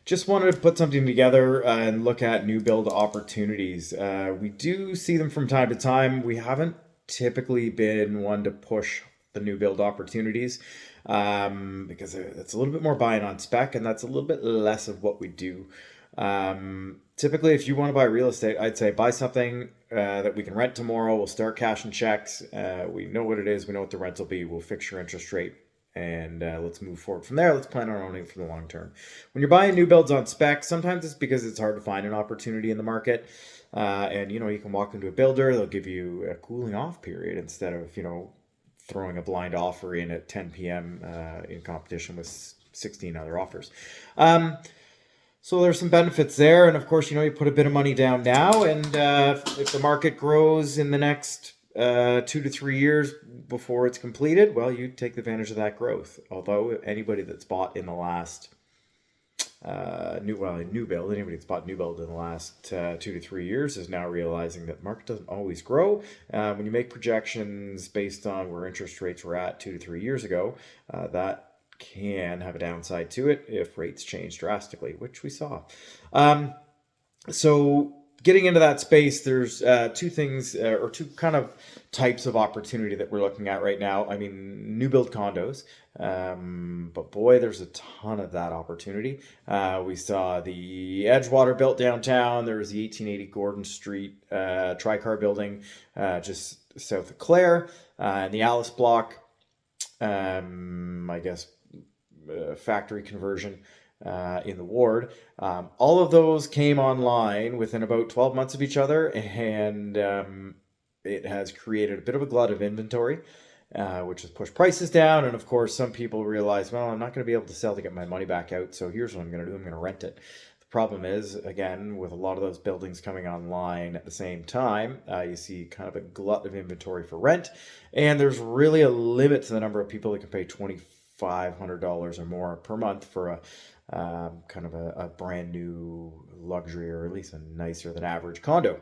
Just wanted to put something together and look at new build opportunities. We do see them from time to time. We haven't typically been one to push the new build opportunities because it's a little bit more buying on spec, and that's a little bit less of what we do. Typically, if you want to buy real estate, I'd say buy something that we can rent tomorrow. We'll start cashing checks. We know what it is. We know what the rent will be. We'll fix your interest rate. And let's move forward from there. Let's plan on owning for the long term. When you're buying new builds on spec, sometimes it's because it's hard to find an opportunity in the market. And you can walk into a builder, they'll give you a cooling off period instead of, throwing a blind offer in at 10 p.m. In competition with 16 other offers. So there's some benefits there. And of course, you put a bit of money down now. And if the market grows in the next 2 to 3 years before it's completed, well, you take advantage of that growth. Although anybody that's bought in the last anybody that's bought new build in the last 2 to 3 years is now realizing that the market doesn't always grow. When you make projections based on where interest rates were at 2 to 3 years ago, that can have a downside to it if rates change drastically, which we saw. So getting into that space, there's two things or two kind of types of opportunity that we're looking at right now. I mean, new build condos, but boy, there's a ton of that opportunity. We saw the Edgewater built downtown. There was the 1880 Gordon Street tri-car building just south of Clare, and the Alice block, I guess, factory conversion in the ward. All of those came online within about 12 months of each other, and it has created a bit of a glut of inventory, which has pushed prices down. And of course, some people realize, well, I'm not going to be able to sell to get my money back out, so here's what I'm going to do. I'm going to rent it. The problem is, again, with a lot of those buildings coming online at the same time, you see kind of a glut of inventory for rent, and there's really a limit to the number of people that can pay $2,500 or more per month for a kind of a brand new luxury, or at least a nicer than average condo.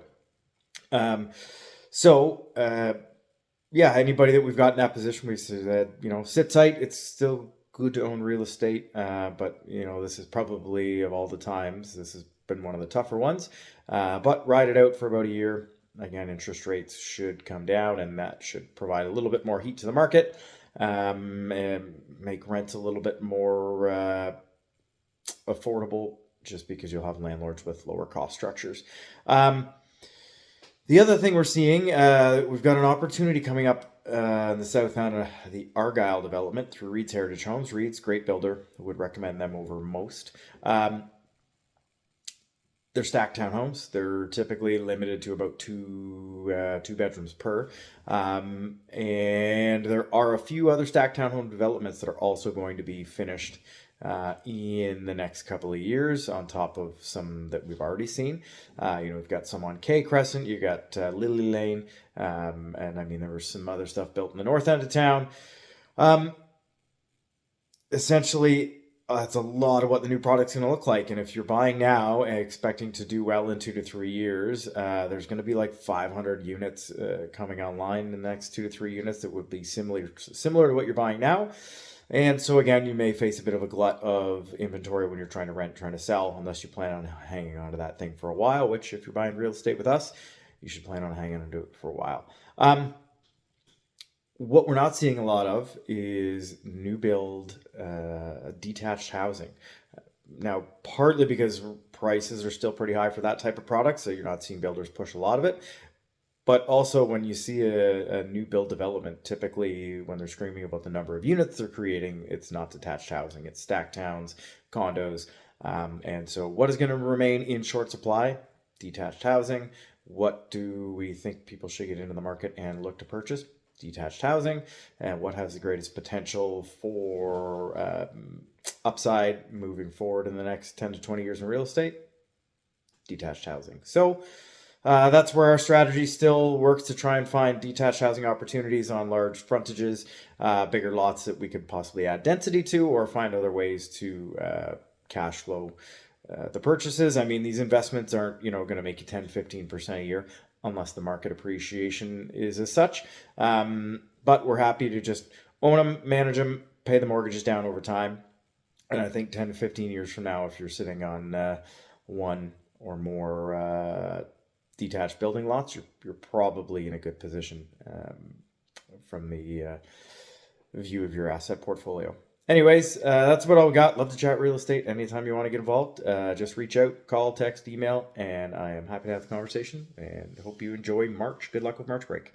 Anybody that we've got in that position, we said, sit tight. It's still good to own real estate, but this is probably, of all the times, this has been one of the tougher ones. But ride it out for about a year. Again, interest rates should come down, and that should provide a little bit more heat to the market, and make rents a little bit more affordable, just because you'll have landlords with lower cost structures. The other thing we're seeing, we've got an opportunity coming up in the south end of the Argyle development through Reid's Heritage Homes. Reid's great builder. I would recommend them over most. They're stacked townhomes. They're typically limited to about two bedrooms per. And there are a few other stacked townhome developments that are also going to be finished in the next couple of years, on top of some that we've already seen. We've got some on K Crescent, you got Lily Lane, and I mean, there was some other stuff built in the north end of town. Essentially, that's a lot of what the new product's going to look like. And if you're buying now and expecting to do well in 2 to 3 years, there's going to be like 500 units coming online in the next 2 to 3 units that would be similar to what you're buying now. And so again, you may face a bit of a glut of inventory when you're trying to rent, trying to sell, unless you plan on hanging on to that thing for a while, which if you're buying real estate with us, you should plan on hanging on to it for a while. What we're not seeing a lot of is new build detached housing. Now, partly because prices are still pretty high for that type of product, so you're not seeing builders push a lot of it. But also, when you see a new build development, typically when they're screaming about the number of units they're creating, it's not detached housing. It's stacked towns, condos. And so what is going to remain in short supply? Detached housing. What do we think people should get into the market and look to purchase? Detached housing. And what has the greatest potential for upside moving forward in the next 10 to 20 years in real estate? Detached housing. So that's where our strategy still works, to try and find detached housing opportunities on large frontages, bigger lots that we could possibly add density to, or find other ways to cash flow the purchases. I mean, these investments aren't, going to make you 10, 15% a year unless the market appreciation is as such. But we're happy to just own them, manage them, pay the mortgages down over time, And I think 10 to 15 years from now, if you're sitting on one or more detached building lots, you're probably in a good position from the view of your asset portfolio. Anyways, that's about all we got. Love to chat real estate. Anytime you want to get involved, just reach out, call, text, email, and I am happy to have the conversation. And hope you enjoy March. Good luck with March break.